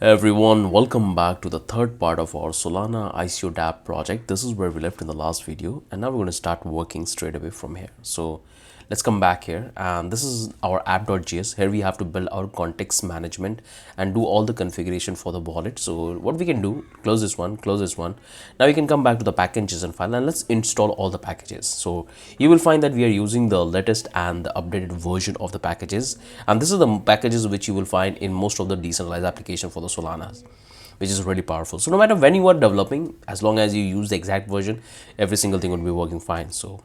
Everyone, welcome back to the third part of our Solana ICO DApp project. This is where we left in the last video, and now we're going to start working straight away from here. So let's come back here, and this is our app.js. Here we have to build our context management and do all the configuration for the wallet. So what we can do, close this one, close this one. Now we can come back to the packages and file, and let's install all the packages. So you will find that we are using the latest and the updated version of the packages, and this is the packages which you will find in most of the decentralized application for the Solanas, which is really powerful. So no matter when you are developing, as long as you use the exact version, every single thing will be working fine. So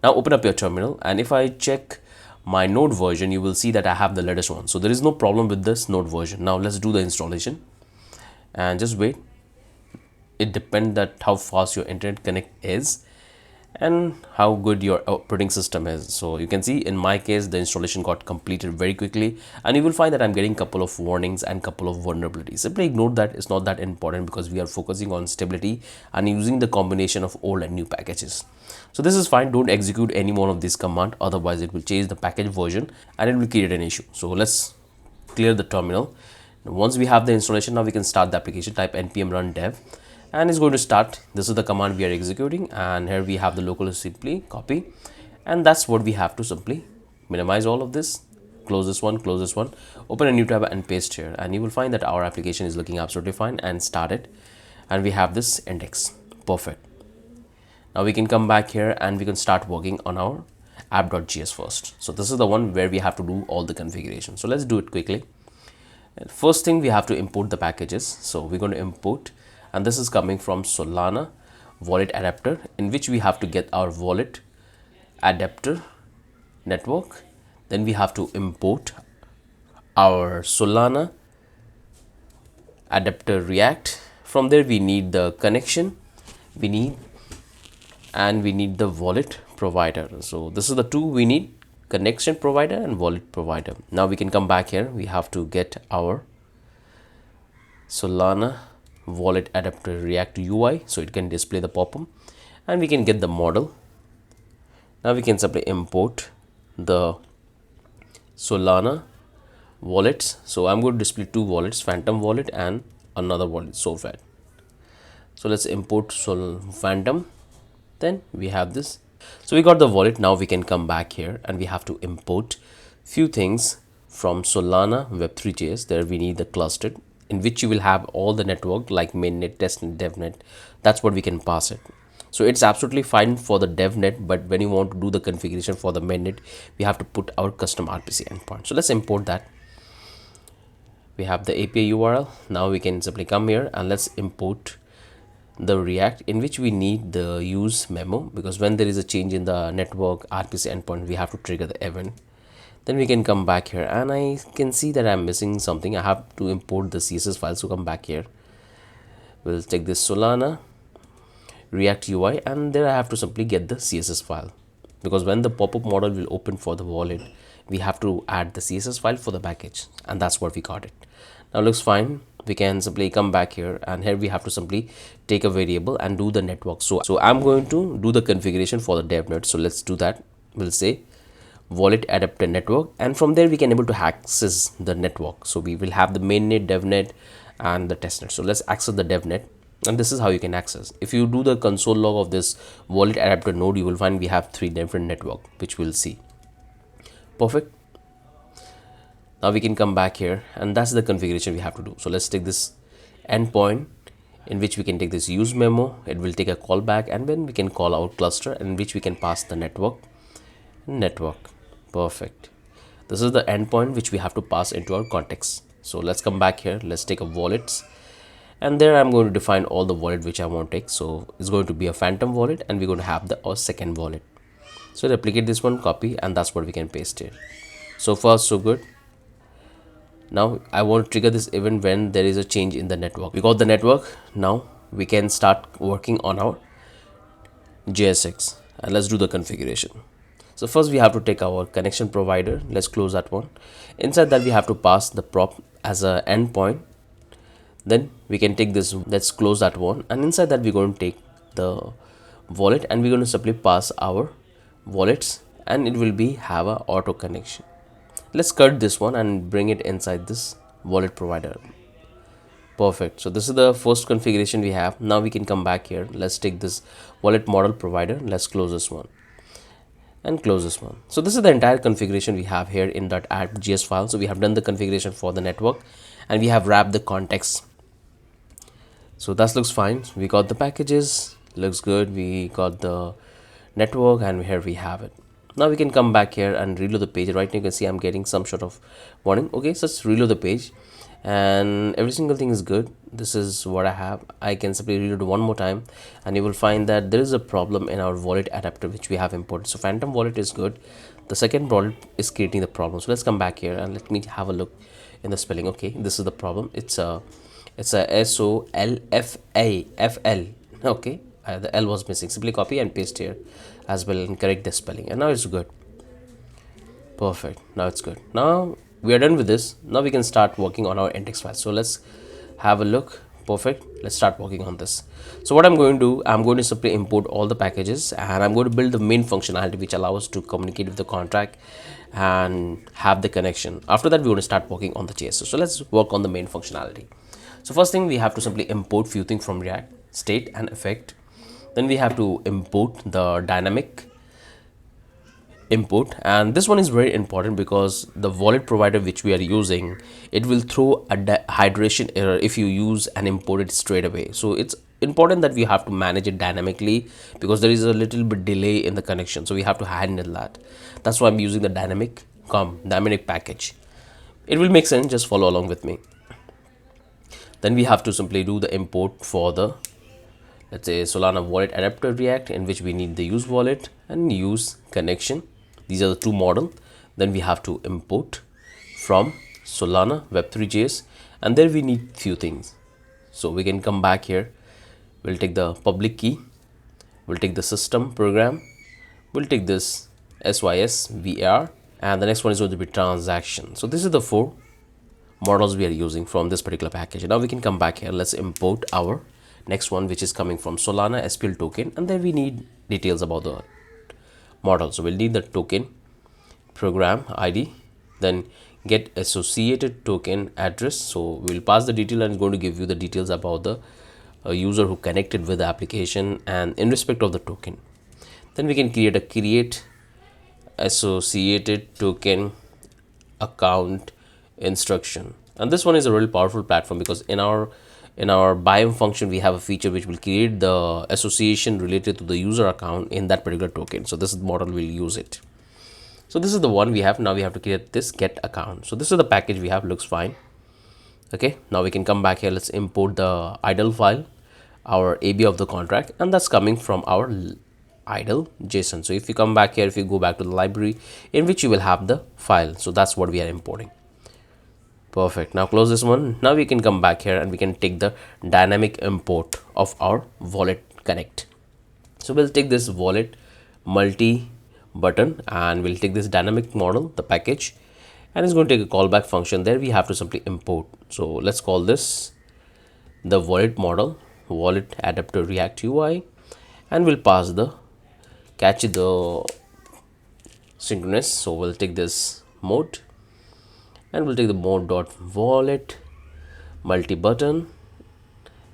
now open up your terminal, and if I check my node version, you will see that I have the latest one. So there is no problem with this node version. Now let's do the installation and just wait. It depends that how fast your internet connect is and how good your operating system is. So you can see in my case the installation got completed very quickly, and you will find that I'm getting couple of warnings and couple of vulnerabilities. Simply ignore that. It's not that important because we are focusing on stability and using the combination of old and new packages. So this is fine. Don't execute any one of these command, otherwise it will change the package version and it will create an issue. So let's clear the terminal. Once we have the installation, now we can start the application. Type npm run dev and it's going to start. This is the command we are executing, and here we have the local. Simply copy, and that's what we have to simply minimize all of this, close this one, close this one, open a new tab and paste here, and you will find that our application is looking absolutely fine and started, and we have this index. Perfect. Now we can come back here and we can start working on our app.js first. So this is the one where we have to do all the configuration. So let's do it quickly. And first thing, we have to import the packages. So we're going to import, and this is coming from Solana wallet adapter, in which we have to get our wallet adapter network. Then we have to import our Solana adapter React. From there we need the connection we need, and we need the wallet provider. So this is the two we need: connection provider and wallet provider. Now we can come back here. We have to get our Solana wallet adapter React UI so it can display the pop-up, and we can get the model. Now we can simply import the Solana wallets. So I'm going to display two wallets, Phantom wallet and another wallet, SoFat. So let's import Phantom. Then we have this. So we got the wallet. Now we can come back here and we have to import few things from Solana web3.js. There we need the clustered, in which you will have all the network like mainnet, testnet, devnet. That's what we can pass it. So it's absolutely fine for the devnet, but when you want to do the configuration for the mainnet, we have to put our custom RPC endpoint. So let's import that. We have the API URL. Now we can simply come here and let's import the React, in which we need the use memo, because when there is a change in the network RPC endpoint, we have to trigger the event. Then we can come back here, and I can see that I'm missing something. I have to import the CSS file. So come back here. We'll take this Solana React UI, and there I have to simply get the CSS file, because when the pop-up model will open for the wallet, we have to add the CSS file for the package, and that's what we got it. Now looks fine. We can simply come back here, and here we have to simply take a variable and do the network. So I'm going to do the configuration for the devnet. So let's do that. We'll say wallet adapter network, and from there we can able to access the network. So we will have the mainnet, devnet and the testnet. So let's access the devnet, and this is how you can access. If you do the console log of this wallet adapter node, you will find we have three different network, which we'll see. Perfect. Now we can come back here, and that's the configuration we have to do. So let's take this endpoint, in which we can take this use memo. It will take a callback, and then we can call our cluster, in which we can pass the network. Perfect. This is the endpoint which we have to pass into our context. So let's come back here. Let's take a wallets, and there I'm going to define all the wallet which I want to take. So it's going to be a Phantom wallet, and we're going to have the second wallet. So replicate this one, copy, and that's what we can paste here. So far so good. Now I want to trigger this event when there is a change in the network. We got the network. Now we can start working on our JSX, and let's do the configuration. So first we have to take our connection provider. Let's close that one. Inside that we have to pass the prop as a endpoint. Then we can take this. Let's close that one, and inside that we're going to take the wallet, and we're going to simply pass our wallets, and it will be have a auto connection. Let's cut this one and bring it inside this wallet provider. Perfect. So this is the first configuration we have. Now we can come back here. Let's take this wallet model provider. Let's close this one and close this one. So this is the entire configuration we have here in .app JS file. So we have done the configuration for the network and we have wrapped the context. So that looks fine. We got the packages, looks good. We got the network and here we have it. Now we can come back here and reload the page. Right now you can see I'm getting some sort of warning. Okay, so let's reload the page and every single thing is good. This is what I have. I can simply reload one more time and you will find that there is a problem in our wallet adapter which we have imported. So phantom wallet is good. The second wallet is creating the problem. So let's come back here and let me have a look in the spelling. Okay, this is the problem. It's a SOLFAFL. Okay, the L was missing. Simply copy and paste here as well and correct the spelling, and now it's good. Perfect. Now it's good. Now we are done with this. Now we can start working on our index file. So let's have a look. Perfect. Let's start working on this. So what I'm going to do, I'm going to simply import all the packages and I'm going to build the main functionality which allows us to communicate with the contract and have the connection. After that, we're going to start working on the JS. So let's work on the main functionality. So first thing, we have to simply import few things from React, state and effect. Then we have to import the dynamic import, and this one is very important because the wallet provider which we are using, it will throw a hydration error if you use and import it straight away. So it's important that we have to manage it dynamically because there is a little bit delay in the connection, so we have to handle that. That's why I'm using the dynamic package. It will make sense, just follow along with me. Then we have to simply do the import for the, let's say, Solana wallet adapter React, in which we need the use wallet and use connection. These are the two model. Then we have to import from Solana web3.js, and there we need few things. So we can come back here. We'll take the public key. We'll take the system program. We'll take this sysvar, and the next one is going to be transaction. So this is the four models we are using from this particular package. Now we can come back here. Let's import our next one, which is coming from Solana SPL token, and then we need details about the model. So we'll need the token program ID, then get associated token address. So we'll pass the detail and it's going to give you the details about the user who connected with the application and in respect of the token. Then we can create associated token account instruction, and this one is a really powerful platform because in our biome function we have a feature which will create the association related to the user account in that particular token. So this model will use it. So this is the one we have. Now we have to create this get account. So this is the package we have, looks fine. Okay, now we can come back here. Let's import the idle file, our AB of the contract, and that's coming from our idle JSON. So if you come back here, if you go back to the library in which you will have the file, so that's what we are importing. Perfect. Now close this one. Now we can come back here and we can take the dynamic import of our wallet connect. So we'll take this wallet multi button and we'll take this dynamic model, the package, and it's going to take a callback function. There we have to simply import. So let's call this the wallet model, wallet adapter React UI, and we'll pass the catch the synchronous. So we'll take this mode and we'll take the mode dot wallet multi button,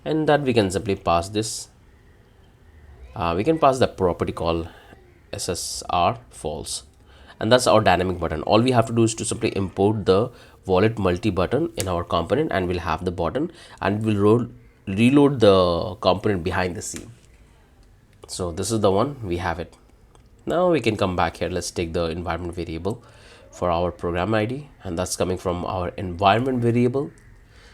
and that we can simply pass this. We can pass the property called SSR false, and that's our dynamic button. All we have to do is to simply import the wallet multi button in our component, and we'll have the button, and we'll reload the component behind the scene. So this is the one, we have it. Now we can come back here. Let's take the environment variable for our program ID, and that's coming from our environment variable.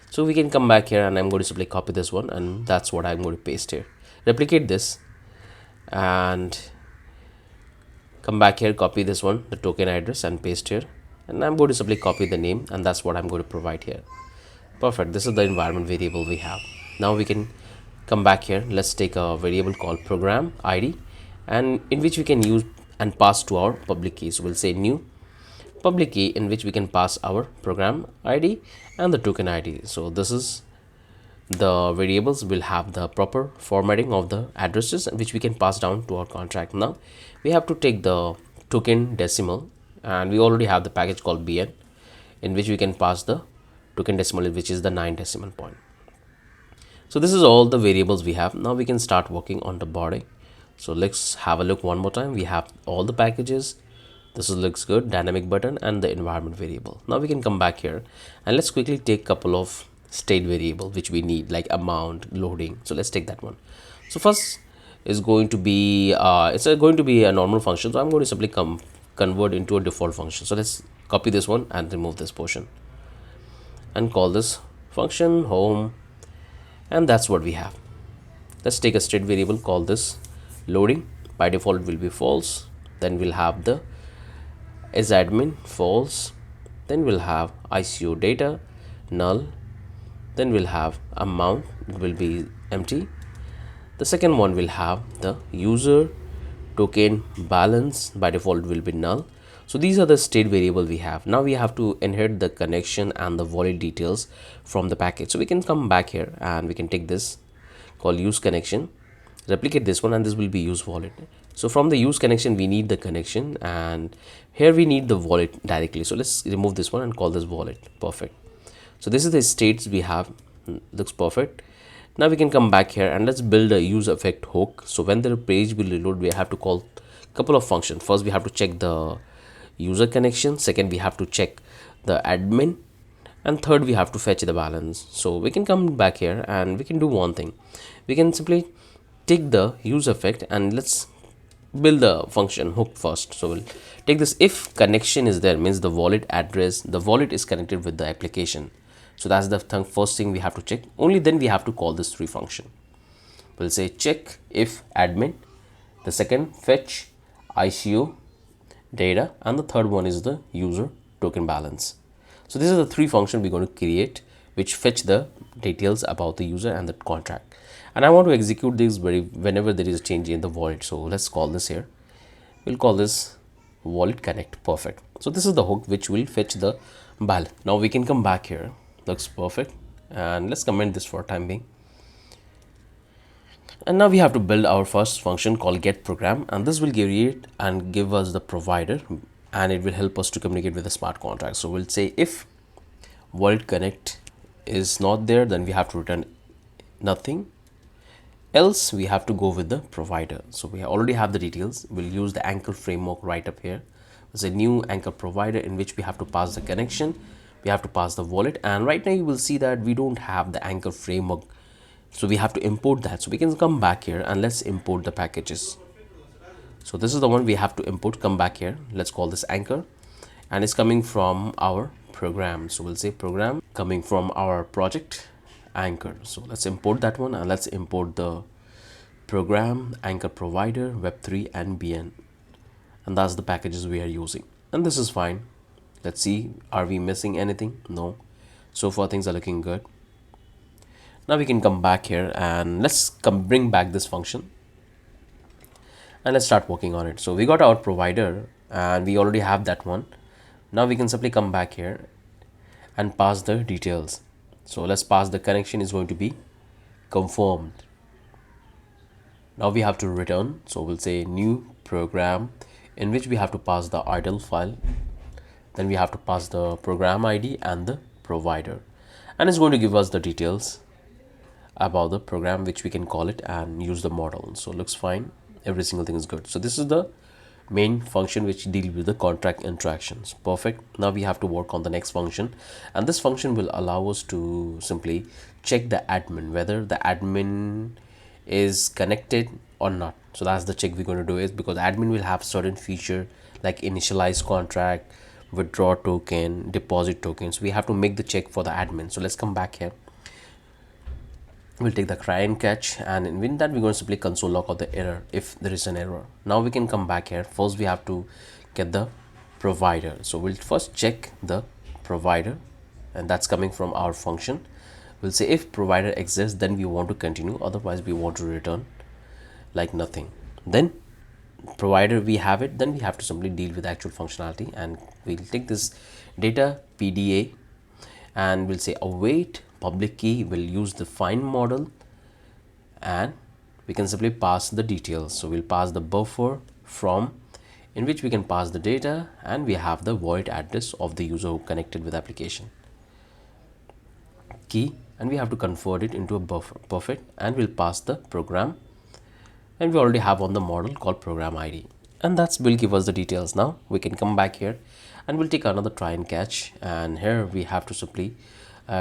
So we can come back here and I'm going to simply copy this one, and that's what I'm going to paste here. Replicate this and come back here, copy this one, the token address, and paste here, and I'm going to simply copy the name, and that's what I'm going to provide here. Perfect. This is the environment variable we have. Now we can come back here. Let's take a variable called program ID, and in which we can use and pass to our public key. So we'll say new public key, in which we can pass our program ID and the token ID. So this is the variables will have the proper formatting of the addresses, which we can pass down to our contract. Now we have to take the token decimal, and we already have the package called bn, in which we can pass the token decimal, which is the 9 decimal point. So this is all the variables we have. Now we can start working on the body. So let's have a look one more time. We have all the packages. This looks good, dynamic button and the environment variable. Now we can come back here and let's quickly take a couple of state variable which we need, like amount, loading. So let's take that one. So first is going to be going to be a normal function. So I'm going to simply convert into a default function. So let's copy this one and remove this portion and call this function home, and that's what we have. Let's take a state variable, call this loading. By default it will be false. Then we'll have the is admin false. Then we'll have ICO data null. Then we'll have amount, it will be empty. The second one will have the user token balance. By default it will be null. So these are the state variable we have. Now we have to inherit the connection and the wallet details from the package. So we can come back here and we can take this, call use connection, replicate this one, and this will be use wallet. So from the use connection we need the connection, and here we need the wallet directly. So let's remove this one and call this wallet. Perfect. So this is the states we have. Looks perfect. Now we can come back here and let's build a use effect hook. So when the page will reload, we have to call a couple of functions. First we have to check the user connection, second we have to check the admin, and third we have to fetch the balance. So we can come back here and we can do one thing. We can simply take the use effect and let's build the function hook first. So we'll take this if connection is there, means the wallet address, the wallet is connected with the application. So that's the first thing we have to check. Only then we have to call this three function. We'll say check if admin, the second fetch ICO data, and the third one is the user token balance. So these are the three functions we're going to create which fetch the details about the user and the contract. And I want to execute this whenever there is a change in the wallet. So let's call this here. We'll call this wallet connect. Perfect. So this is the hook which will fetch the balance. Now we can come back here. Looks perfect. And let's comment this for time being. And now we have to build our first function called get program, and this will create and give us the provider, and it will help us to communicate with the smart contract. So we'll say if wallet connect is not there, then we have to return nothing, else we have to go with the provider. So we already have the details. We'll use the anchor framework right up here. There's a new anchor provider in which we have to pass the connection, we have to pass the wallet, and right now you will see that we don't have the anchor framework, so we have to import that. So we can come back here and let's import the packages. So this is the one we have to import. Come back here, let's call this anchor, and it's coming from our program. So we'll say program coming from our project anchor. So let's import that one, and let's import the program anchor provider web3 and bn, and that's the packages we are using, and this is fine. Let's see, are we missing anything? No, so far things are looking good. Now we can come back here and let's bring back this function and let's start working on it. So we got our provider and we already have that one. Now we can simply come back here and pass the details. So let's pass the connection is going to be confirmed. Now we have to return. So we'll say new program in which we have to pass the idle file. Then we have to pass the program ID and the provider. And it's going to give us the details about the program which we can call it and use the model. So it looks fine. Every single thing is good. So this is the main function which deal with the contract interactions. Perfect. Now we have to work on the next function, and this function will allow us to simply check the admin, whether the admin is connected or not. So that's the check we're going to do, is because admin will have certain feature like initialize contract, withdraw token, deposit tokens. So we have to make the check for the admin. So let's come back here. We'll take the try and catch, and in that we're going to simply console log out the error if there is an error. Now we can come back here. First we have to get the provider. So we'll first check the provider, and that's coming from our function. We'll say if provider exists, then we want to continue, otherwise we want to return like nothing. Then provider we have it, then we have to simply deal with actual functionality, and we'll take this data PDA and we'll say await public key. Will use the find model, and we can simply pass the details. So we'll pass the buffer from in which we can pass the data, and we have the void address of the user who connected with application. Key and we have to convert it into a buffer. Perfect. And we'll pass the program, and we already have on the model called program ID, and that's will give us the details. Now we can come back here and we'll take another try and catch, and here we have to simply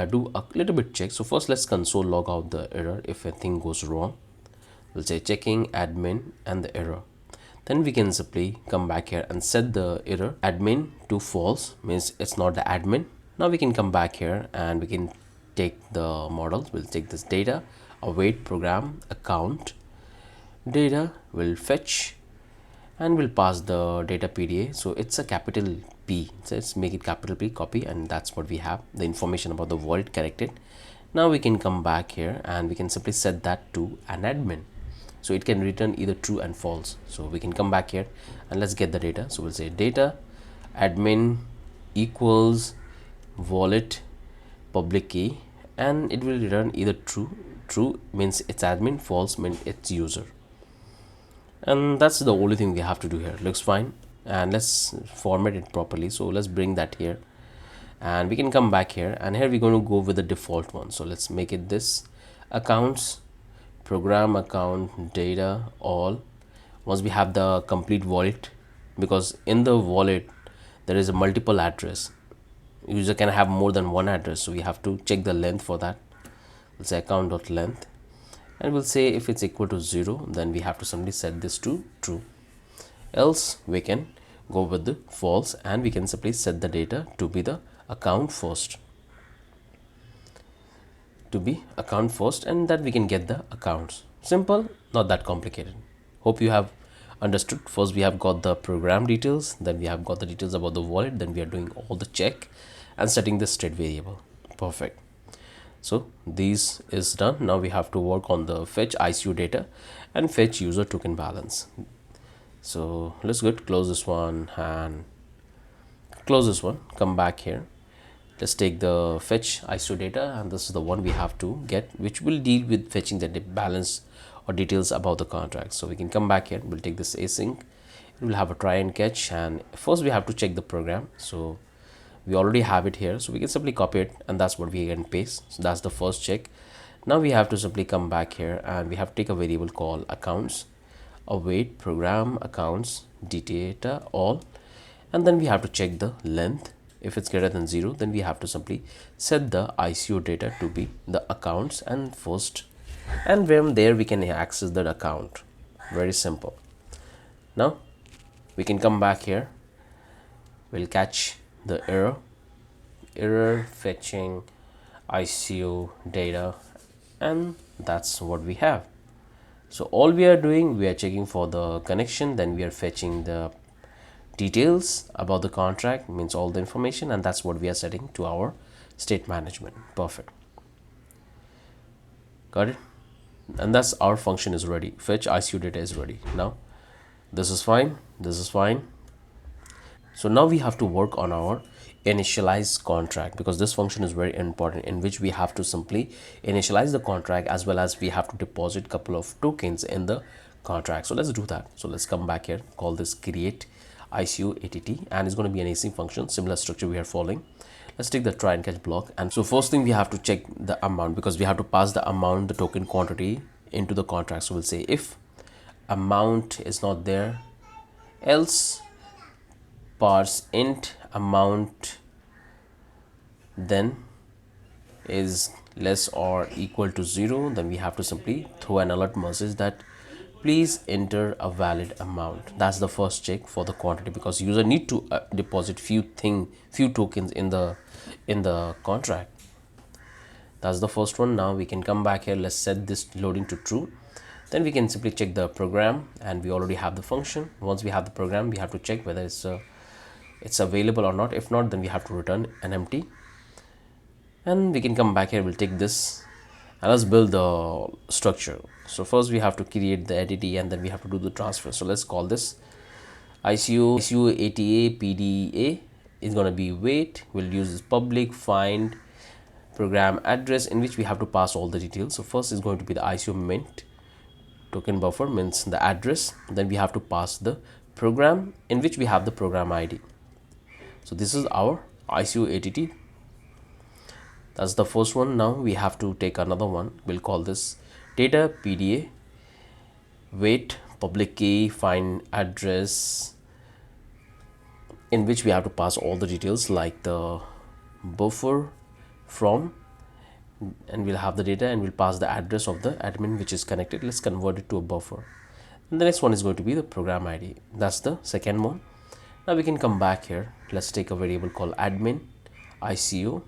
do a little bit check. So first let's console log out the error if anything goes wrong. We'll say checking admin and the error. Then we can simply come back here and set the error admin to false, means it's not the admin. Now we can come back here and we can take the models. We'll take this data await program account data, will fetch, and we'll pass the data PDA. So it's a capital P, so let's make it capital P, copy, and that's what we have, the information about the wallet corrected. Now we can come back here and we can simply set that to an admin, so it can return either true and false. So we can come back here and let's get the data. So we'll say data admin equals wallet public key, and it will return either true means it's admin, false means it's user. And that's the only thing we have to do here. Looks fine, and let's format it properly. So let's bring that here, and we can come back here, and here we're going to go with the default one. So let's make it this accounts program account data all. Once we have the complete wallet, because in the wallet there is a multiple address, user can have more than one address, so we have to check the length for that. Let's say account.length, and we'll say if it's equal to 0, then we have to simply set this to true, else we can go with the false, and we can simply set the data to be the account first, and that we can get the accounts. Simple, not that complicated. Hope you have understood. First we have got the program details, then we have got the details about the wallet, then we are doing all the check and setting the state variable. Perfect. So this is done. Now we have to work on the fetch ICO data and fetch user token balance. So let's go close this one and close this one, come back here. Let's take the fetch ICO data, and this is the one we have to get, which will deal with fetching the balance or details about the contract. So we can come back here, we'll take this async, we'll have a try and catch, and first we have to check the program. So we already have it here, so we can simply copy it, and that's what we can paste. So that's the first check. Now we have to simply come back here and we have to take a variable called accounts await program accounts data all, and then we have to check the length. If it's greater than 0, then we have to simply set the ICO data to be the accounts and first, and from there we can access that account. Very simple. Now we can come back here, we'll catch the error fetching ICO data, and that's what we have. So all we are doing, we are checking for the connection, then we are fetching the details about the contract, means all the information, and that's what we are setting to our state management. Perfect. Got it? And that's our function is ready. Fetch ICO data is ready. Now this is fine, this is fine. So now we have to work on our initialize contract, because this function is very important, in which we have to simply initialize the contract as well as we have to deposit couple of tokens in the contract. So let's do that. So let's come back here, call this create ICO ATT, and it's going to be an async function, similar structure we are following. Let's take the try and catch block. And so first thing we have to check the amount, because we have to pass the amount, the token quantity into the contract. So we'll say if amount is not there, else parse int amount then is less or equal to 0, then we have to simply throw an alert message that please enter a valid amount. That's the first check for the quantity, because user need to deposit few tokens in the contract. That's the first one. Now we can come back here, let's set this loading to true, then we can simply check the program, and we already have the function. Once we have the program, we have to check whether it's available or not. If not, then we have to return an empty, and we can come back here, we'll take this and let's build the structure. So first we have to create the entity, and then we have to do the transfer. So let's call this ICO ATA PDA is going to be wait. We'll use this public find program address, in which we have to pass all the details. So first is going to be the ICO mint token buffer, means the address, then we have to pass the program, in which we have the program ID. So this is our ICO ATT That's the first one. Now we have to take another one. We'll call this data PDA, wait, public key, find address, in which we have to pass all the details like the buffer from, and we'll have the data, and we'll pass the address of the admin which is connected. Let's convert it to a buffer. And the next one is going to be the program ID. That's the second one. Now we can come back here. Let's take a variable called admin ICO,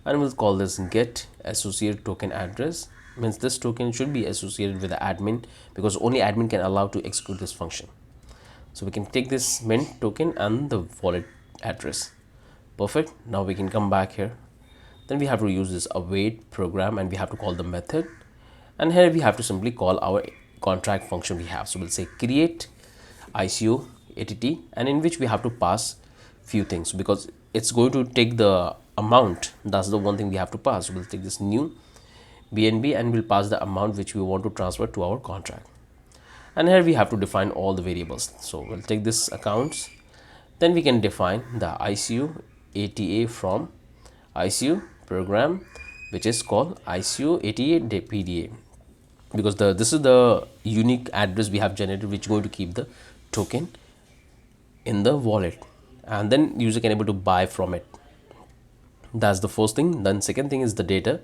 and we'll call this get associated token address. Means this token should be associated with the admin, because only admin can allow to execute this function. So we can take this mint token and the wallet address. Perfect. Now we can come back here. Then we have to use this await program, and we have to call the method, and here we have to simply call our contract function we have. So we'll say create ICO ATT, and in which we have to pass few things, because it's going to take the amount. That's the one thing we have to pass. So we'll take this new BNB, and we'll pass the amount which we want to transfer to our contract. And here we have to define all the variables. So we'll take this accounts, then we can define the ICO ATA from ICO program, which is called ICO ATA PDA, because this is the unique address we have generated, which is going to keep the token in the wallet, and then user can able to buy from it. That's the first thing. Then second thing is the data.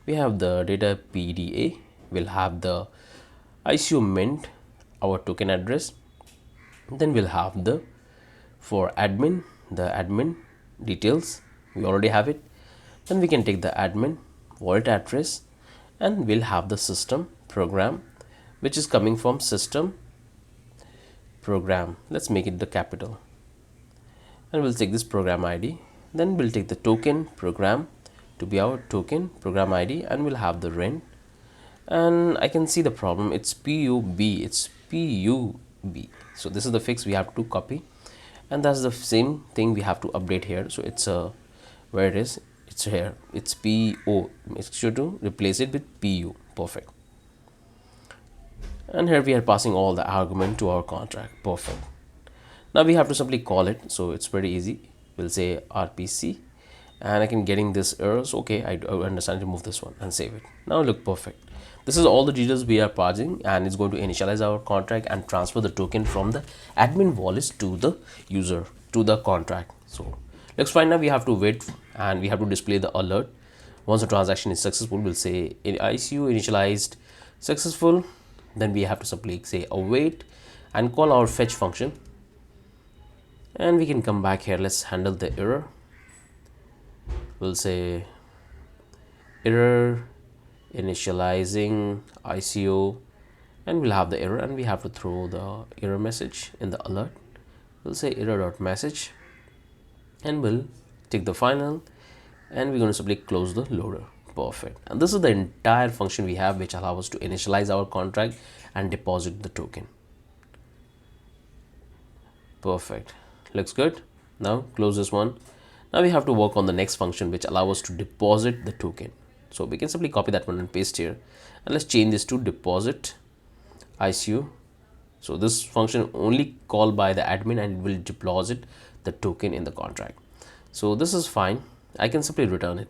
We have the data PDA, we'll have the ICO mint, our token address, then we'll have the for admin, the admin details, we already have it. Then we can take the admin wallet address, and we'll have the system program, which is coming from system program. Let's make it the capital, and we'll take this program ID. Then we'll take the token program to be our token program ID, and we'll have the rent. And I can see the problem, it's PUB, it's PUB. So this is the fix we have to copy, and that's the same thing we have to update here. So it's where it is, it's here, it's PO. Make sure to replace it with PU. Perfect. And here we are passing all the argument to our contract. Perfect. Now we have to simply call it. So it's pretty easy. We'll say RPC, and I can getting this errors. Okay, I understand. Remove this one and save it. Now look perfect. This is all the details we are passing, and it's going to initialize our contract and transfer the token from the admin wallet to the user, to the contract. So looks fine. Now we have to wait, and we have to display the alert. Once the transaction is successful, we'll say ICO initialized successful. Then we have to simply say await and call our fetch function, and we can come back here. Let's handle the error. We'll say error initializing ICO, and we'll have the error, and we have to throw the error message in the alert. We'll say error.message, and we'll take the final, and we're going to simply close the loader. Perfect. And this is the entire function we have, which allows us to initialize our contract and deposit the token. Perfect. Looks good. Now close this one. Now we have to work on the next function, which allows us to deposit the token. So we can simply copy that one and paste here, and let's change this to deposit ICO. So this function only called by the admin, and it will deposit the token in the contract. So this is fine. I can simply return it.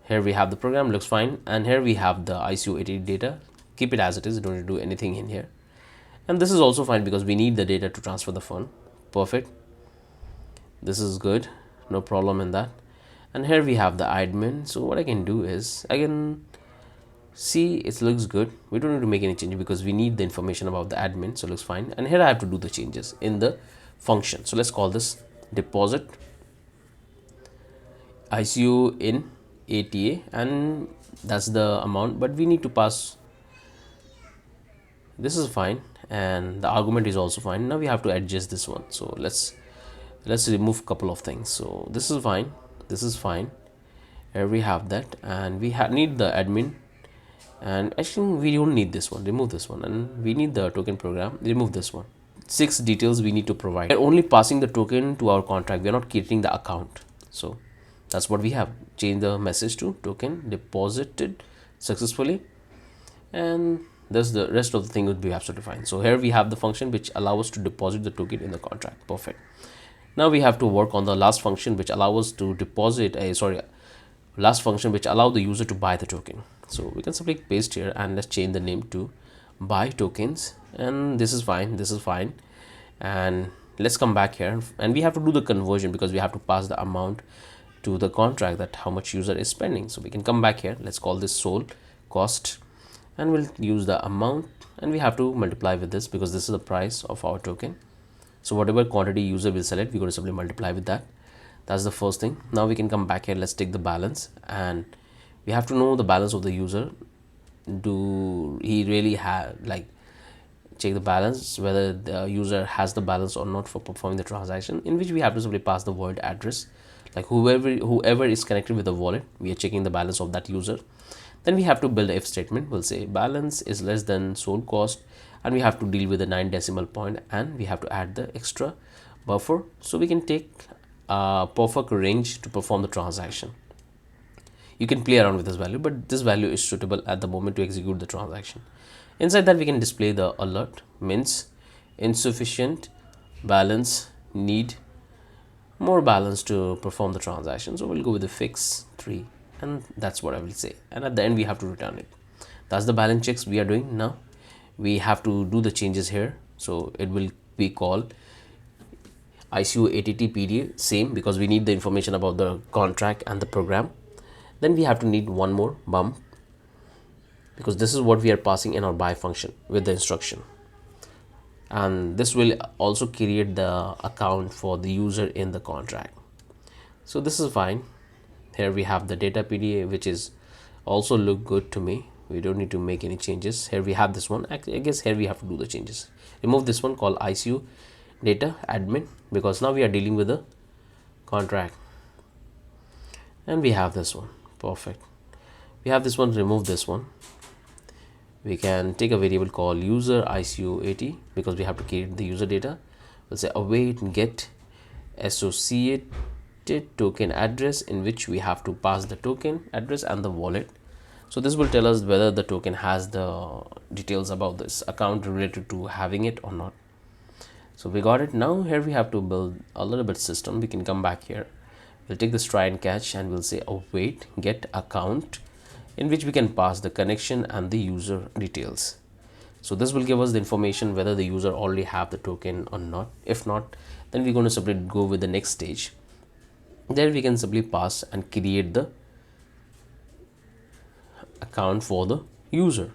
Here we have the program, looks fine, and here we have the ICO ATT data. Keep it as it is, don't need to do anything in here. And this is also fine, because we need the data to transfer the fund. Perfect. This is good, no problem in that. And here we have the admin. So what I can do is I can see it looks good. We don't need to make any changes, because we need the information about the admin. So it looks fine. And here I have to do the changes in the function. So let's call this deposit ICO in ATA, and that's the amount, but we need to pass. This is fine, and the argument is also fine. Now we have to adjust this one. So let's remove a couple of things. So this is fine, this is fine. Here we have that, and we need the admin, and actually we don't need this one. Remove this one, and we need the token program. Remove this one. 6 details we need to provide. We're only passing the token to our contract. We're not creating the account. So that's what we have. Change the message to token deposited successfully, and thus the rest of the thing would be absolutely fine. So here we have the function which allows us to deposit the token in the contract. Perfect. Now we have to work on the last function which allow us to deposit a last function which allow the user to buy the token. So we can simply paste here and let's change the name to buy tokens, and this is fine, this is fine. And let's come back here and we have to do the conversion because we have to pass the amount to the contract that how much user is spending. So we can come back here, let's call this sol cost, and we'll use the amount, and we have to multiply with this because this is the price of our token. So whatever quantity user will select, we're going to simply multiply with that. That's the first thing. Now we can come back here, let's take the balance, and we have to know the balance of the user. Do he really have, like, check the balance whether the user has the balance or not for performing the transaction, in which we have to simply pass the wallet address, like whoever is connected with the wallet, we are checking the balance of that user. Then we have to build a if statement. We'll say balance is less than sol cost, and we have to deal with the 9 decimal point, and we have to add the extra buffer so we can take a perfect range to perform the transaction. You can play around with this value, but this value is suitable at the moment to execute the transaction. Inside that we can display the alert, means insufficient balance, need more balance to perform the transaction. So we'll go with the fix 3, and that's what I will say, and at the end we have to return it. That's the balance checks we are doing. Now we have to do the changes here, so it will be called ICO ATT PDA, same, because we need the information about the contract and the program. Then we have to need one more bump because this is what we are passing in our buy function with the instruction, and this will also create the account for the user in the contract. So this is fine. Here we have the data PDA, which is also look good to me. We don't need to make any changes. Here we have this one. I guess here we have to do the changes. Remove this one called ICO data admin, because now we are dealing with the contract. And we have this one. Perfect. We have this one. Remove this one. We can take a variable called user ICO AT because we have to create the user data. We'll say await get associated token address, in which we have to pass the token address and the wallet. So this will tell us whether the token has the details about this account related to having it or not. So we got it. Now here we have to build a little bit system. We can come back here. We'll take this try and catch, and we'll say await get account, in which we can pass the connection and the user details. So this will give us the information whether the user already have the token or not. If not, then we're going to simply go with the next stage. There we can simply pass and create the account for the user.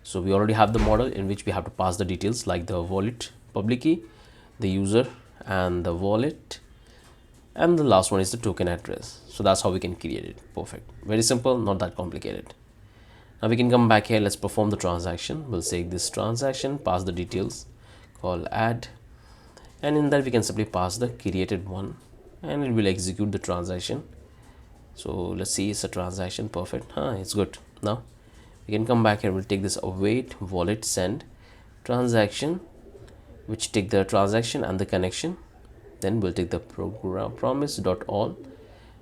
So we already have the model in which we have to pass the details like the wallet public key, the user and the wallet, and the last one is the token address. So that's how we can create it. Perfect. Very simple, not that complicated. Now we can come back here. Let's perform the transaction. We'll say this transaction, pass the details, call add, and in that we can simply pass the created one, and it will execute the transaction. So let's see, it's a transaction. Perfect. It's good. Now we can come back here. We'll take this await wallet send transaction, which take the transaction and the connection. Then we'll take the program promise dot all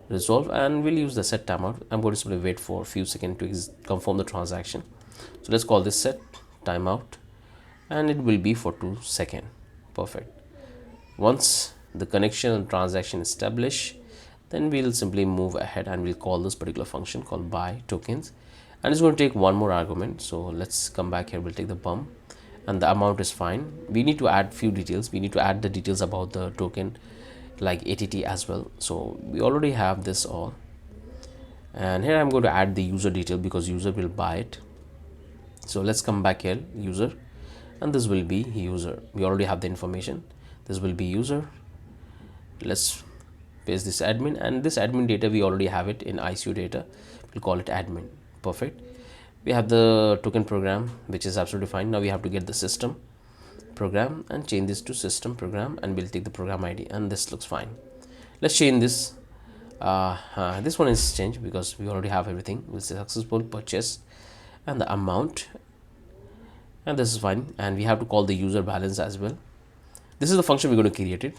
resolve, and we'll use the set timeout. I'm going to simply wait for a few seconds to confirm the transaction. So let's call this set timeout, and it will be for 2 seconds. Perfect. Once the connection and transaction established, then we'll simply move ahead and we'll call this particular function called buy tokens, and it's going to take one more argument. So let's come back here. We'll take the bump, and the amount is fine. We need to add few details. We need to add the details about the token like ATT as well. So we already have this all, and here I'm going to add the user detail because user will buy it. So let's come back here, user, and this will be user. We already have the information. This will be user. Let's paste this admin, and this admin data we already have it in ICO data. We'll call it admin. Perfect. We have the token program, which is absolutely fine. Now we have to get the system program and change this to system program, and we'll take the program ID, and this looks fine. Let's change this. This one is changed because we already have everything. We'll say successful purchase and the amount, and this is fine. And we have to call the user balance as well. This is the function we're going to create it,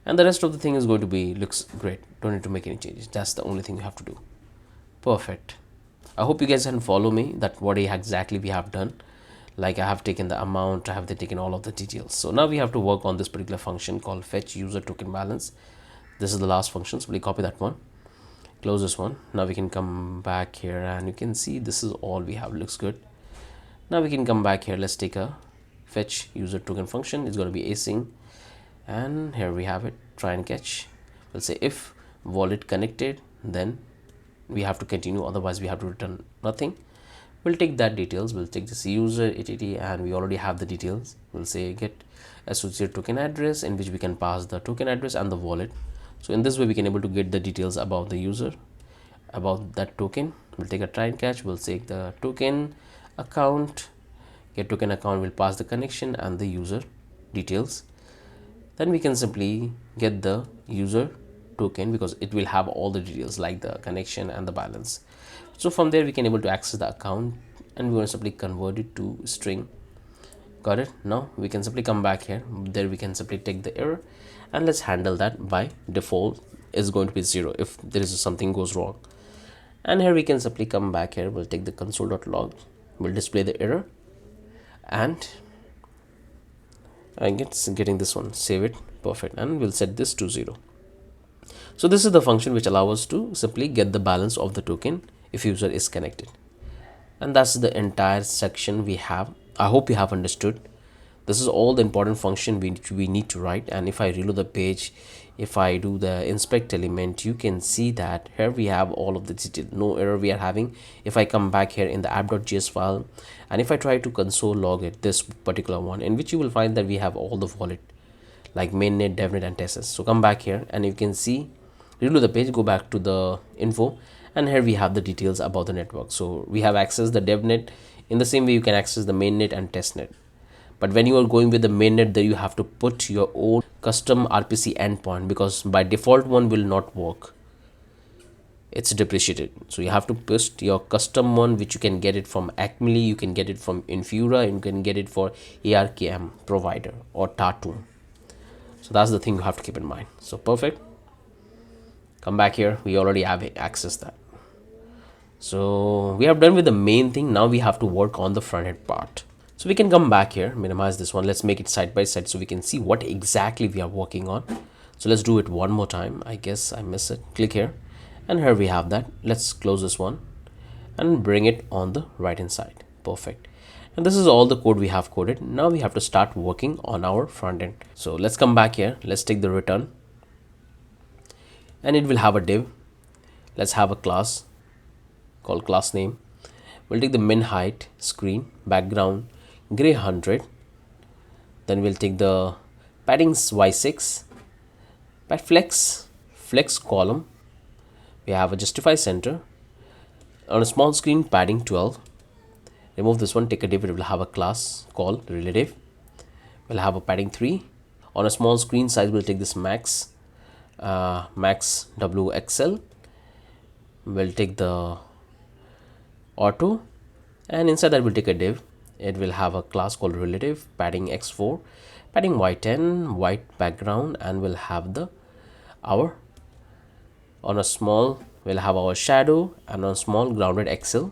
and the rest of the thing is going to be looks great. Don't need to make any changes. That's the only thing you have to do. Perfect. I hope you guys can follow me that what exactly we have done. like I have taken the amount, I have taken all of the details. So now we have to work on this particular function called fetch user token balance. This is the last function, so we copy that one, close this one. Now we can come back here and you can see this is all we have. Looks good. Now we can come back here. Let's take a fetch user token function. It's going to be async, and here we have it, try and catch. We'll say if wallet connected, then we have to continue, otherwise we have to return nothing. We'll take that details, we'll take this user att, and we already have the details. We'll say get associate token address, in which we can pass the token address and the wallet. So in this way we can able to get the details about the user, about that token. We'll take a try and catch. We'll take the token account, get token account, will pass the connection and the user details. Then we can simply get the user token, because it will have all the details like the connection and the balance. So from there we can able to access the account, and we want to simply convert it to string. Got it? Now we can simply come back here. There we can simply take the error, and let's handle that. By default is going to be 0 if there is something goes wrong. And here we can simply come back here. We'll take the console.log, we'll display the error, and I getting this one, save it, perfect, and we'll set this to 0. So this is the function which allows us to simply get the balance of the token if user is connected. And that's the entire section we have. I hope you have understood. This is all the important function we need to write. And if I reload the page, if I do the inspect element, you can see that here we have all of the detail, no error we are having. If I come back here in the app.js file, and if I try to console log it, this particular one, in which you will find that we have all the wallet like mainnet, devnet and testers. So come back here and you can see, reload the page, go back to the info, and here we have the details about the network. So we have accessed the devnet. In the same way you can access the mainnet and testnet. But when you are going with the mainnet, there you have to put your own custom RPC endpoint, because by default one will not work. It's depreciated. So you have to post your custom one, which you can get it from Acmely, you can get it from Infura, you can get it for ARKM provider or Tatum. So that's the thing you have to keep in mind. So perfect. Come back here. We already have accessed that. So we have done with the main thing. Now we have to work on the front end part. So we can come back here, minimize this one. Let's make it side by side so we can see what exactly we are working on. So let's do it one more time. I guess I missed it. Click here, and here we have that. Let's close this one and bring it on the right hand side. Perfect. And this is all the code we have coded. Now we have to start working on our front end. So let's come back here. Let's take the return, and it will have a div. Let's have a class called class name. We'll take the min height, screen, background, gray 100. Then we'll take the paddings y6, pad flex column. We have a justify center. On a small screen, padding 12. Remove this one, take a div. It will have a class called relative. We'll have a padding 3. On a small screen size, we'll take this max WXL. We'll take the auto, and inside that we'll take a div. It will have a class called relative, padding x4, padding y10, white background, and we'll have the our on a small, we'll have our shadow, and on a small grounded XL.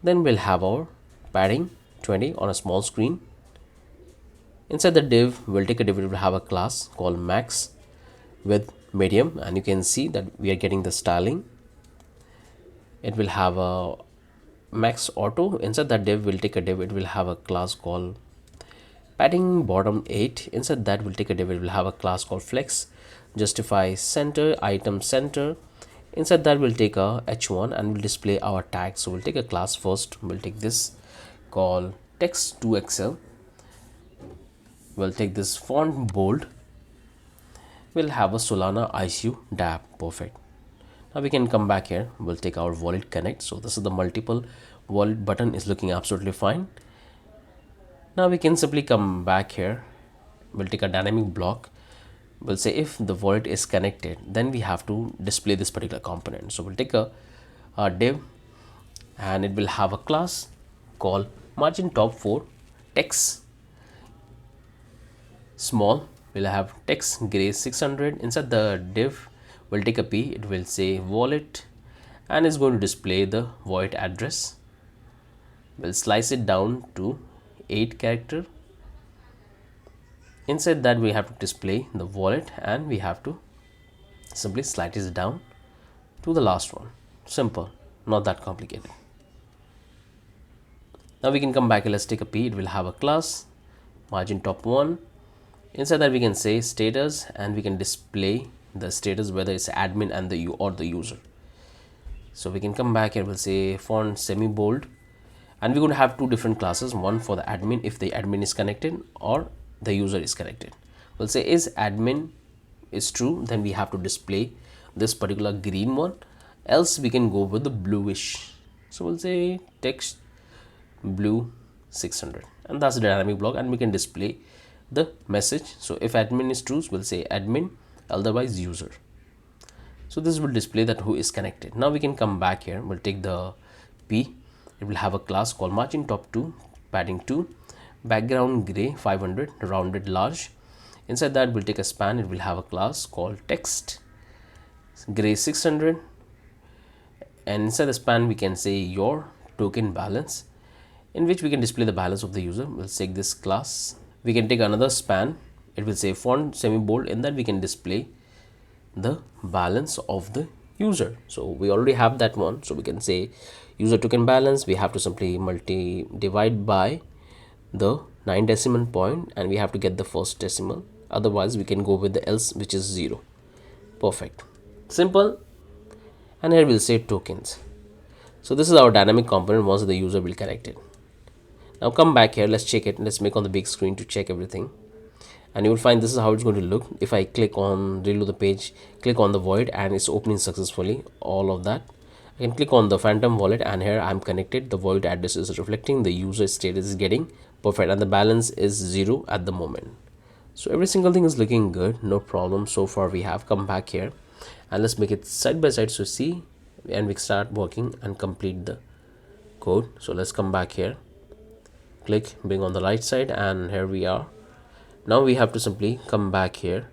Then we'll have our padding 20 on a small screen. Inside the div, we'll take a div. It will have a class called max with medium, and you can see that we are getting the styling. It will have a max auto. Inside that div, we'll take a div. It will have a class called padding bottom 8. Inside that, we'll take a div. It will have a class called flex, justify center, item center. Inside that, we'll take a h1 and we'll display our tag. So we'll take a class first. We'll take this called text 2xl. We'll take this font bold. We'll have a Solana ICO DApp. Perfect. Now we can come back here. We'll take our wallet connect. So this is the multiple wallet button, is looking absolutely fine. Now we can simply come back here. We'll take a dynamic block. We'll say if the wallet is connected, then we have to display this particular component. So we'll take a div, and it will have a class called margin top 4 text small. We'll have text gray 600. Inside the div, we'll take a p. It will say wallet, and it's going to display the wallet address. We'll slice it down to 8 character. Inside that we have to display the wallet, and we have to simply slide it down to the last one. Simple, not that complicated. Now we can come back and let's take a P. It will have a class margin top 1. Inside that we can say status, and we can display the status whether it's admin and the the user. So we can come back here, we'll say font semi bold, and we're going to have two different classes, one for the admin if the admin is connected or the user is connected. We'll say is admin is true, then we have to display this particular green one, else we can go with the bluish. So we'll say text blue 600, and that's the dynamic block, and we can display the message. So if admin is true, we'll say admin, otherwise user. So this will display that who is connected. Now we can come back here, we'll take the P. It will have a class called margin top 2, padding 2, background gray 500, rounded large. Inside that we'll take a span. It will have a class called text gray 600, and inside the span we can say your token balance, in which we can display the balance of the user. We'll take this class. We can take another span. It will say font semi bold. In that we can display the balance of the user. So we already have that one, so we can say user token balance. We have to simply divide by the 9 decimal point, and we have to get the first decimal, otherwise we can go with the else, which is 0. Perfect, simple. And here we'll say tokens. So this is our dynamic component once the user will connect it. Now come back here, let's check it. Let's make on the big screen to check everything, and you will find this is how it's going to look. If I click on reload the page, click on the void, and it's opening successfully, all of that. I can click on the phantom wallet, and here I'm connected. The void address is reflecting, the user status is getting perfect, and the balance is 0 at the moment. So every single thing is looking good, no problem so far. We have come back here, and let's make it side by side, so see, and we start working and complete the code. So let's come back here, click, bring on the right side, and here we are. Now we have to simply come back here,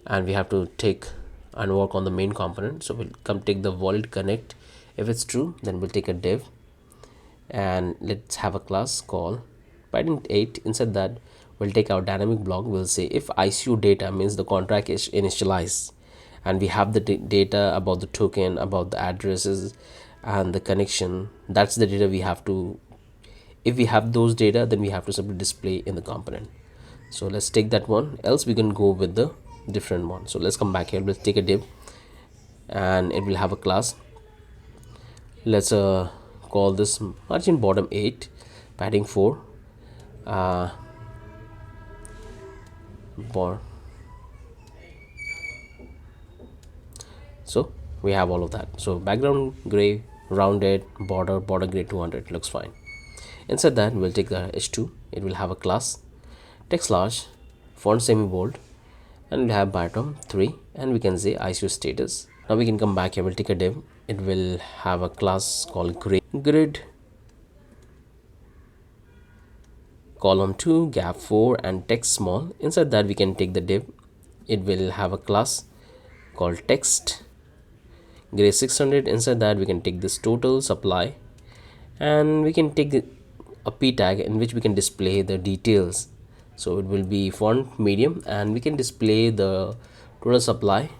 and we have to take and work on the main component. So we'll come take the wallet connect. If it's true, then we'll take a div, and let's have a class called padding 8. Inside that we'll take our dynamic block. We'll say if ICO data means the contract is initialized, and we have the data about the token, about the addresses and the connection. That's the data we have to, if we have those data, then we have to simply display in the component. So let's take that one, else we can go with the different one. So let's come back here, let's take a div, and it will have a class. Let's call this margin bottom 8, padding 4, so we have all of that. So background gray, rounded, border gray 200, looks fine. Inside that we'll take the h2. It will have a class text large, font semi bold, and we'll have bottom 3, and we can say ICO status. Now we can come back here, we'll take a div. It will have a class called grid column 2, gap 4, and text small. Inside that we can take the div. It will have a class called text gray 600. Inside that we can take this total supply, and we can take a p tag in which we can display the details. So it will be font medium, and we can display the total supply,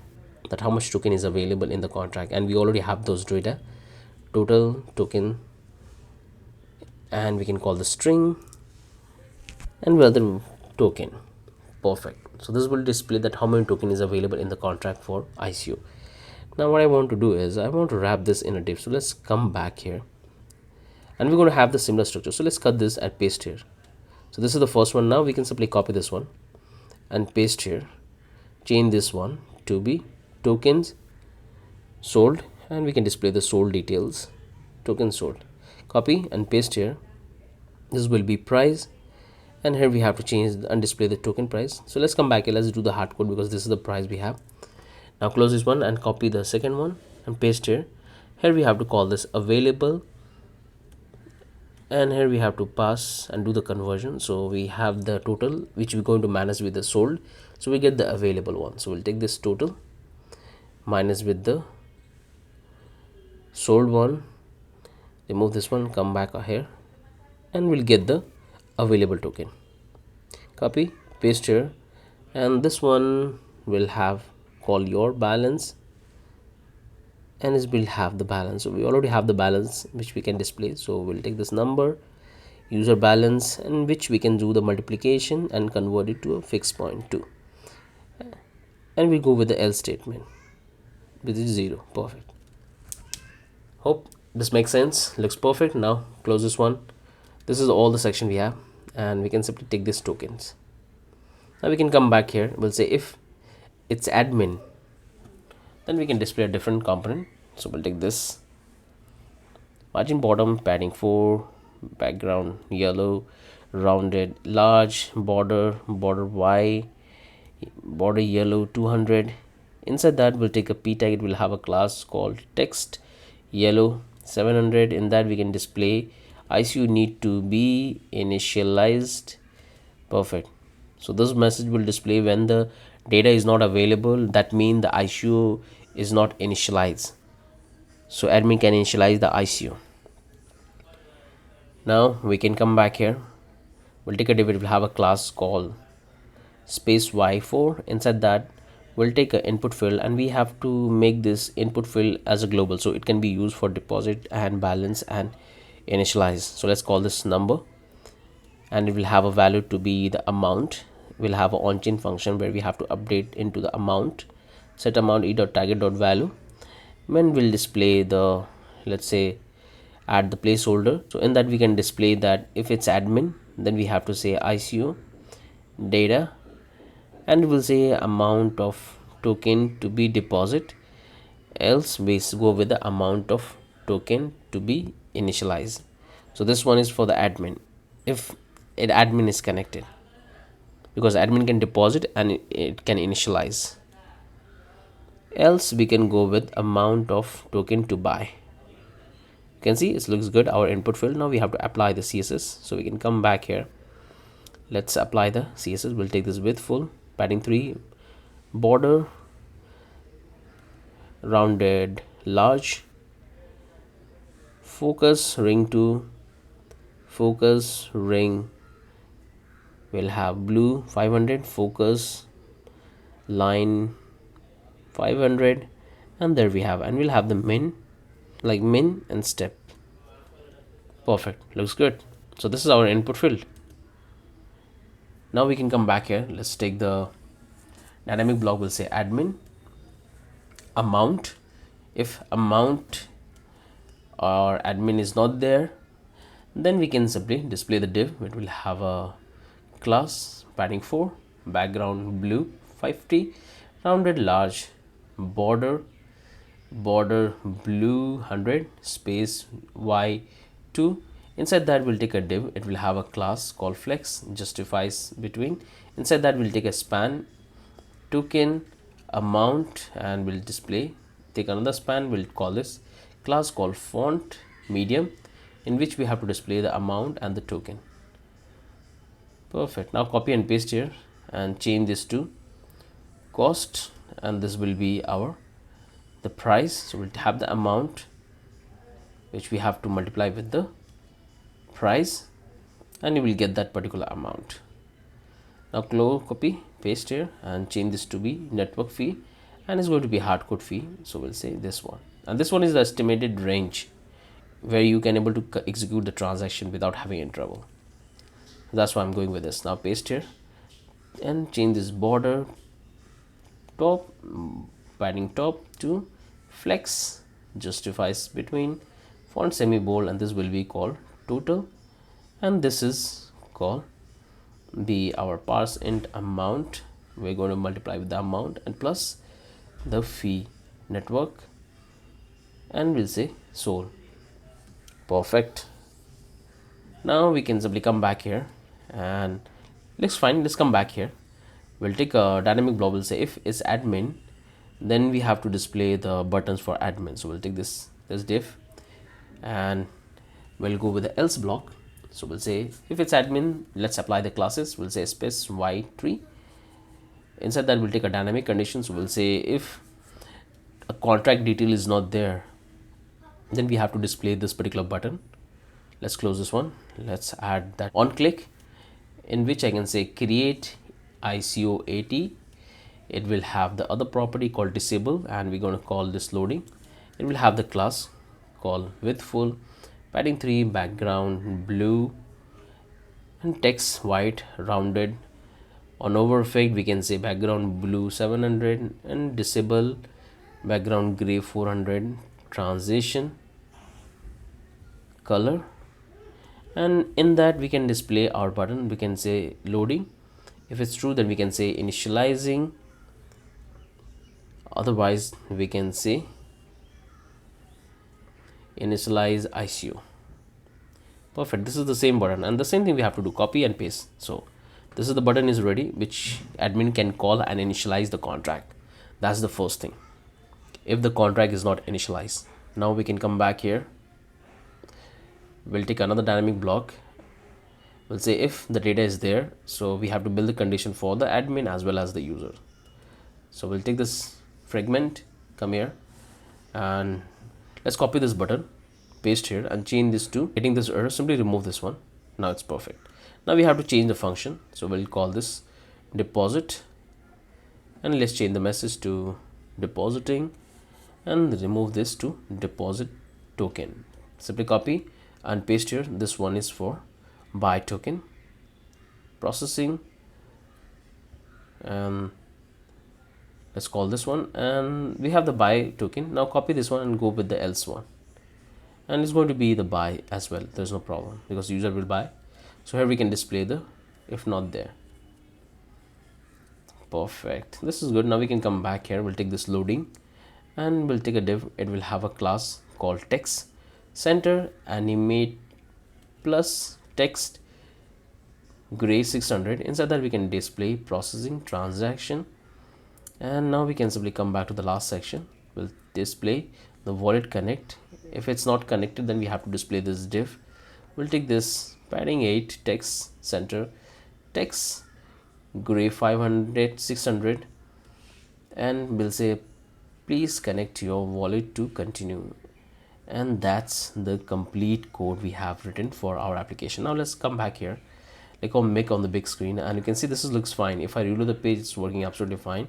that how much token is available in the contract, and we already have those data, total token, and we can call the string and whether token. Perfect. So this will display that how many token is available in the contract for ICO. Now what I want to do is I want to wrap this in a div. So let's come back here, and we're going to have the similar structure. So let's cut this and paste here. So this is the first one. Now we can simply copy this one and paste here, change this one to be tokens sold, and we can display the sold details, tokens sold. Copy and paste here. This will be price, and here we have to change and display the token price. So let's come back here, let's do the hard code, because this is the price we have. Now close this one and copy the second one and paste here. Here we have to call this available, and here we have to pass and do the conversion. So we have the total which we're going to manage with the sold, so we get the available one. So we'll take this total minus with the sold one, remove this one, come back here, and we'll get the available token. Copy, paste here, and this one will have call your balance, and it will have the balance. So we already have the balance which we can display. So we'll take this number, user balance, and which we can do the multiplication and convert it to a fixed point too. And we go with the else statement, which is 0. Perfect. Hope this makes sense. Looks perfect. Now close this one. This is all the section we have, and we can simply take these tokens. Now we can come back here. We'll say if it's admin, then we can display a different component. So we'll take this margin bottom, padding 4, background yellow, rounded large, border y, border yellow 200. Inside that we'll take a p tag. It will have a class called text yellow 700. In that we can display ICO need to be initialized. Perfect. So this message will display when the data is not available. That means the ICO is not initialized. So admin can initialize the ICO. Now we can come back here. We'll take a div. It will have a class called space y4. Inside that we'll take an input field, and we have to make this input field as a global, so it can be used for deposit and balance and initialize. So let's call this number, and it will have a value to be the amount. We'll have an on-chain function where we have to update into the amount, set amount e.target.value. When we'll display the, let's say, add the placeholder. So in that we can display that if it's admin, then we have to say ICO data, and we'll say amount of token to be deposit, else we go with the amount of token to be initialized. So this one is for the admin, if admin is connected, because admin can deposit and it can initialize. Else we can go with amount of token to buy. You can see it looks good, our input field. Now we have to apply the CSS. So we can come back here. Let's apply the CSS. We'll take this width full, padding 3, border rounded large, focus ring 2, focus ring will have blue 500, focus line 500, and there we have, and we'll have the min, like min and step. Perfect, looks good. So this is our input field. Now we can come back here. Let's take the dynamic block. We'll say admin amount. If amount or admin is not there, then we can simply display the div. It will have a class padding 4, background blue 50, rounded large, border blue 100, space y2. Inside that we'll take a div. It will have a class called flex, justifies between. Inside that we'll take a span token amount, and we'll display, take another span. We'll call this class called font medium, in which we have to display the amount and the token. Perfect. Now copy and paste here and change this to cost, and this will be our the price. So we'll have the amount which we have to multiply with the price, and you will get that particular amount. Now copy paste here and change this to be network fee, and it's going to be hardcode fee. So we'll say this one, and this one is the estimated range where you can able to execute the transaction without having any trouble. That's why I'm going with this. Now paste here and change this border top, padding top to flex, justifies between, font semi bold, and this will be called total, and this is called the our parse int amount. We're going to multiply with the amount and plus the fee network, and we'll say sold. Perfect. Now we can simply come back here and looks fine. Let's come back here. We'll take a dynamic block. We'll say if it's admin, then we have to display the buttons for admin. So we'll take this div and we'll go with the else block. So we'll say if it's admin, let's apply the classes. We'll say space y3. Inside that we'll take a dynamic condition. So we'll say if a contract detail is not there, then we have to display this particular button. Let's close this one. Let's add that on click, in which I can say create ICO AT. It will have the other property called disable, and we're going to call this loading. It will have the class called with full, padding 3, background blue, and text white rounded. On over effect we can say background blue 700 and disable background gray 400, transition color, and in that we can display our button. We can say loading. If it's true, then we can say initializing, otherwise we can say initialize ICO. Perfect. This is the same button, and the same thing we have to do, copy and paste. So this is the button is ready, which admin can call and initialize the contract. That's the first thing, if the contract is not initialized. Now we can come back here. We'll take another dynamic block. We'll say if the data is there, so we have to build the condition for the admin as well as the user. So we'll take this fragment, come here, and let's copy this button, paste here, and change this to getting this error. Simply remove this one. Now it's perfect. Now we have to change the function, so we'll call this deposit, and let's change the message to depositing, and remove this to deposit token. Simply copy and paste here. This one is for buy token processing, and let's call this one, and we have the buy token. Now copy this one and go with the else one, and it's going to be the buy as well. There's no problem because user will buy. So here we can display the if not there. Perfect. This is good. Now we can come back here. We'll take this loading, and we'll take a div. It will have a class called text center animate plus text gray 600. Inside that we can display processing transaction, and now we can simply come back to the last section. We'll display the wallet connect. If it's not connected, then we have to display this div. We'll take this padding 8 text center text gray 500 600, and we'll say please connect your wallet to continue. And that's the complete code we have written for our application. Now let's come back here, click on make on the big screen, and you can see this looks fine. If I reload the page, it's working absolutely fine.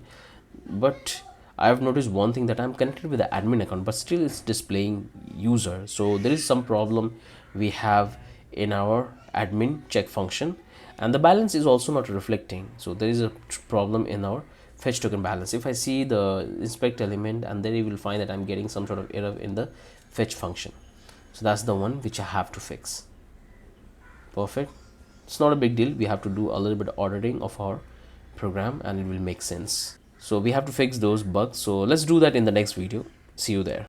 But I have noticed one thing, that I'm connected with the admin account, but still it's displaying user. So there is some problem we have in our admin check function, and the balance is also not reflecting. So there is a problem in our fetch token balance. If I see the inspect element, and then you will find that I'm getting some sort of error in the fetch function. So that's the one which I have to fix. Perfect. It's not a big deal. We have to do a little bit of ordering of our program, and it will make sense. So we have to fix those bugs. So let's do that in the next video. See you there.